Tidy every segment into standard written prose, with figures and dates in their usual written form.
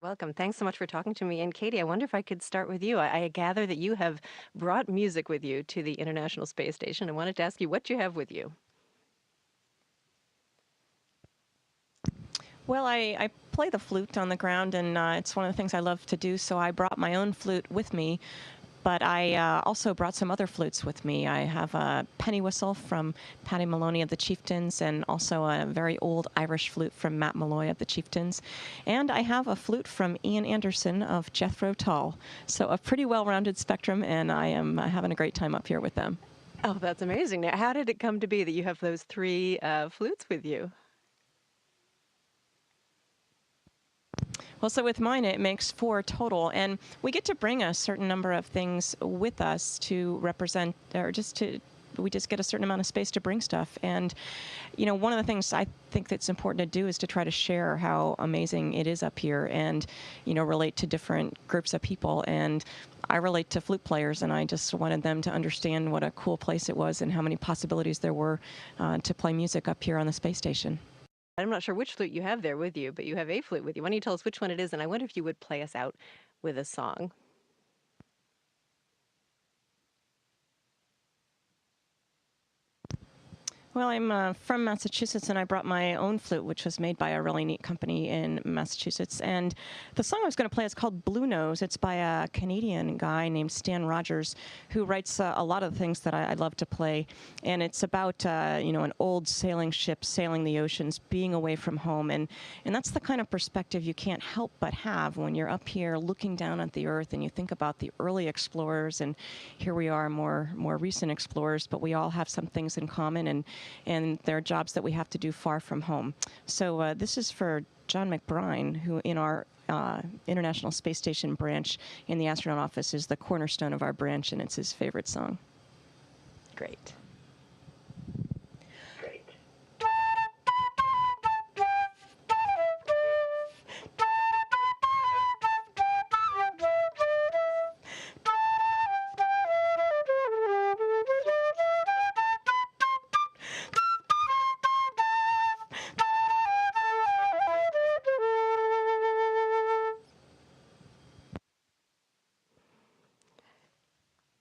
Welcome. Thanks so much for talking to me. And Katie, I wonder if I could start with you. I gather that you have brought music with you to the International Space Station. I wanted to ask you what you have with you. Well, I play the flute on the ground, and it's one of the things I love to do. So I brought my own flute with me, but I also brought some other flutes with me. I have a penny whistle from Paddy Maloney of the Chieftains, and also a very old Irish flute from Matt Malloy of the Chieftains. And I have a flute from Ian Anderson of Jethro Tull. So a pretty well-rounded spectrum, and I am having a great time up here with them. Oh, that's amazing. Now, how did it come to be that you have those three flutes with you? Well, so with mine, it makes four total, and we get to bring a certain number of things with us to represent, or just to we just get a certain amount of space to bring stuff. And, one of the things I think that's important to do is to try to share how amazing it is up here and, relate to different groups of people. And I relate to flute players, and I just wanted them to understand what a cool place it was and how many possibilities there were to play music up here on the space station. I'm not sure which flute you have there with you, but you have a flute with you. Why don't you tell us which one it is? And I wonder if you would play us out with a song. Well, I'm from Massachusetts, and I brought my own flute, which was made by a really neat company in Massachusetts. And the song I was going to play is called Blue Nose. It's by a Canadian guy named Stan Rogers, who writes a lot of the things that I love to play. And it's about, an old sailing ship sailing the oceans, being away from home. And that's the kind of perspective you can't help but have when you're up here looking down at the earth and you think about the early explorers. And here we are, more recent explorers, but we all have some things in common. And there are jobs that we have to do far from home. So this is for John McBride, who in our International Space Station branch in the astronaut office is the cornerstone of our branch, and it's his favorite song. Great.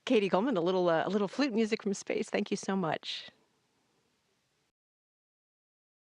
Cady Coleman, a little flute music from space. Thank you so much.